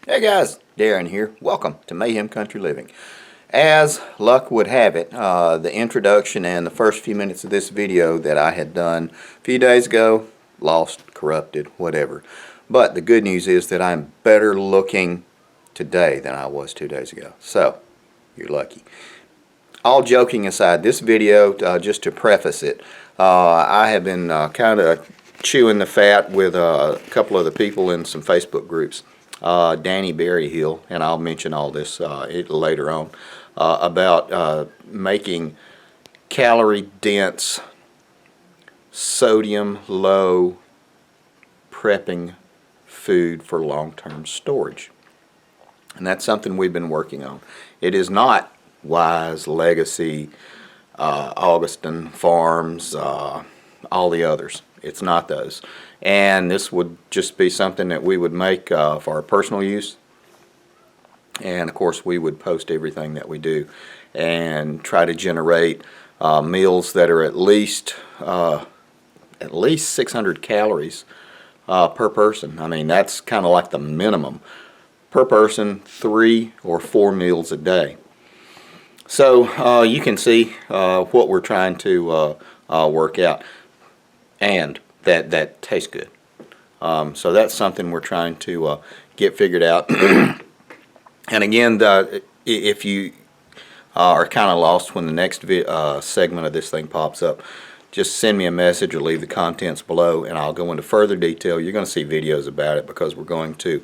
Hey guys, Darren here. Welcome to Mayhem Country Living. As luck would have it, the introduction and the first few minutes of this video that I had done a few days ago, lost, corrupted, whatever. But the good news is that I'm better looking today than I was 2 days ago. So, you're lucky. All joking aside, this video, just to preface it, I have been kind of chewing the fat with a couple of the people in some Facebook groups. Danny Berryhill, and I'll mention all this later on, about making calorie-dense, sodium-low prepping food for long-term storage. And that's something we've been working on. It is not Wise, Legacy, Augustin Farms, all the others. It's not those. And this would just be something that we would make for our personal use. And of course we would post everything that we do and try to generate meals that are at least 600 calories per person. I mean, that's kind of like the minimum. Per person, 3 or 4 meals a day. So you can see what we're trying to work out. And that tastes good. So that's something we're trying to get figured out. And again, if you are kind of lost when the next segment of this thing pops up, just send me a message or leave the contents below and I'll go into further detail. You're going to see videos about it because we're going to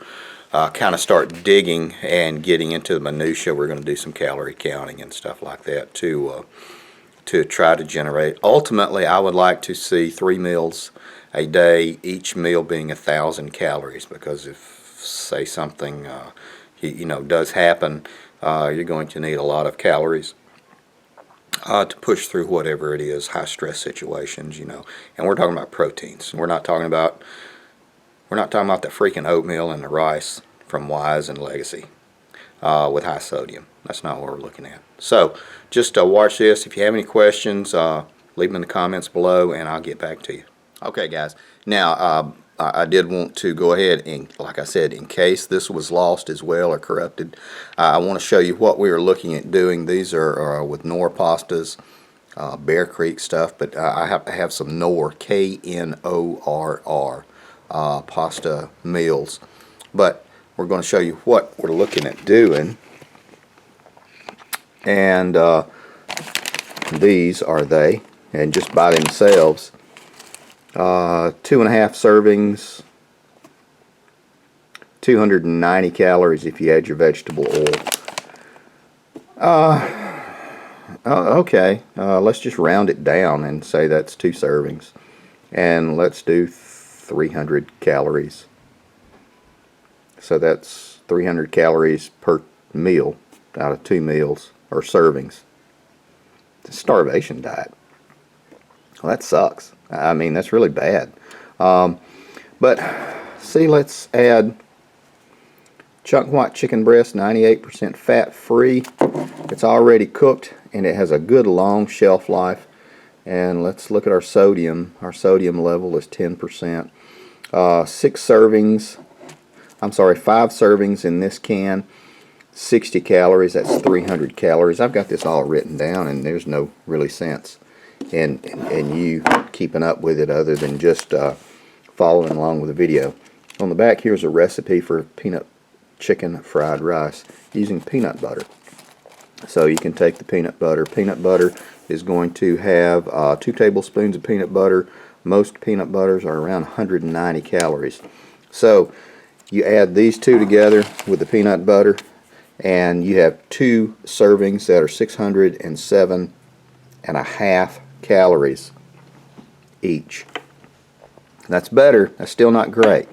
kind of start digging and getting into the minutia. We're going to do some calorie counting and stuff like that to try to generate. Ultimately, I would like to see 3 meals a day, each meal being 1,000 calories, because if, say, something does happen, you're going to need a lot of calories to push through whatever it is, high stress situations, and we're talking about proteins. We're not talking about the freaking oatmeal and the rice from Wise and Legacy with high sodium. That's not what we're looking at. So just watch this. If you have any questions, leave them in the comments below and I'll get back to you. Okay guys, now I did want to go ahead and, like I said, in case this was lost as well or corrupted, I want to show you what we are looking at doing. These are with Knorr pastas, Bear Creek stuff, but I have some Knorr, Knorr, pasta meals. But we're going to show you what we're looking at doing. And these are they, and just by themselves, 2.5 servings, 290 calories if you add your vegetable oil. Okay, let's just round it down and say that's 2 servings, and let's do 300 calories. So that's 300 calories per meal out of 2 meals or servings. It's a starvation diet. Well, that sucks. I mean, that's really bad. But see, let's add chunk white chicken breast, 98% fat free. It's already cooked and it has a good long shelf life. And let's look at our sodium. Our sodium level is 10%. 5 servings in this can, 60 calories. That's 300 calories. I've got this all written down and there's no really sense in you keeping up with it other than just following along with the video. On the back here's a recipe for peanut chicken fried rice using peanut butter. So you can take the peanut butter. Peanut butter is going to have 2 tablespoons of peanut butter. Most peanut butters are around 190 calories. So you add these two together with the peanut butter and you have 2 servings that are 607.5 calories each. That's better. That's still not great,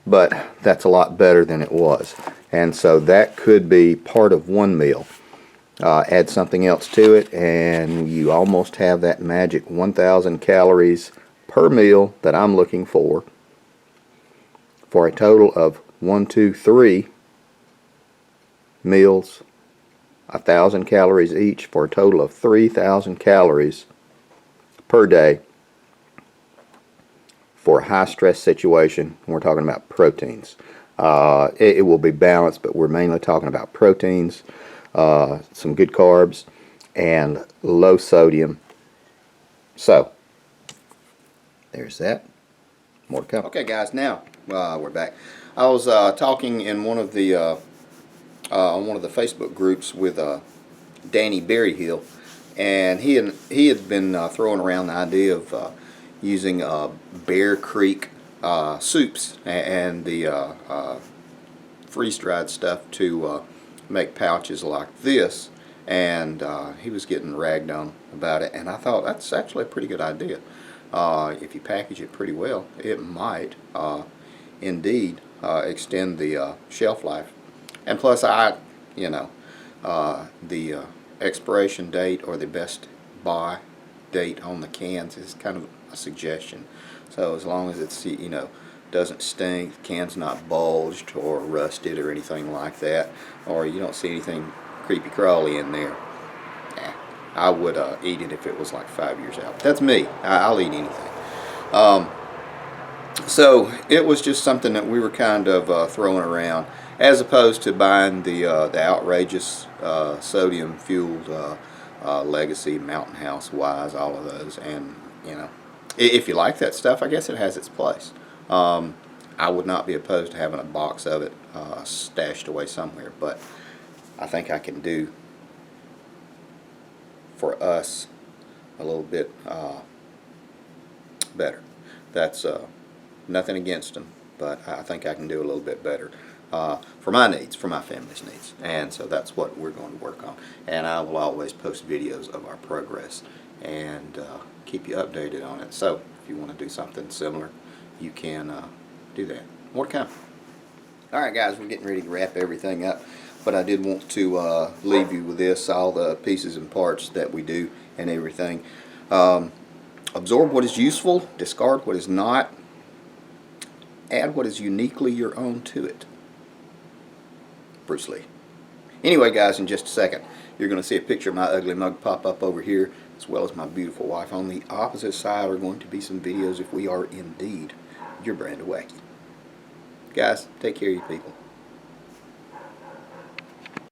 but that's a lot better than it was. And so that could be part of one meal. Add something else to it and you almost have that magic 1,000 calories per meal that I'm looking for a total of 1, 2, 3 meals, 1,000 calories each, for a total of 3,000 calories per day for a high stress situation. We're talking about proteins. It will be balanced, but we're mainly talking about proteins, some good carbs, and low sodium. So, there's that. More to come. Okay, guys, now we're back. I was talking in one of the on one of the Facebook groups with Danny Berryhill, and he had been throwing around the idea of using Bear Creek soups and the freeze-dried stuff to make pouches like this, and he was getting ragged on about it, and I thought that's actually a pretty good idea. If you package it pretty well, it might indeed extend the shelf life. And plus, the expiration date or the best buy date on the cans is kind of a suggestion. So as long as it's, doesn't stink, the can's not bulged or rusted or anything like that, or you don't see anything creepy crawly in there, I would eat it if it was like 5 years out. That's me. I'll eat anything. So it was just something that we were kind of throwing around, as opposed to buying the outrageous sodium-fueled Legacy, Mountain House, Wise, all of those. And if you like that stuff, I guess it has its place. I would not be opposed to having a box of it stashed away somewhere, but I think I can do for us a little bit better. That's nothing against them, but I think I can do a little bit better for my needs, for my family's needs, and so that's what we're going to work on. And I will always post videos of our progress and keep you updated on it. So if you want to do something similar, you can do that. More to come. Alright guys, we're getting ready to wrap everything up, but I did want to leave you with this, all the pieces and parts that we do and everything. Absorb what is useful, discard what is not, add what is uniquely your own to it. Bruce Lee. Anyway guys, in just a second, you're going to see a picture of my ugly mug pop up over here, as well as my beautiful wife. On the opposite side are going to be some videos if we are indeed your brand of wacky. Guys, take care of you people.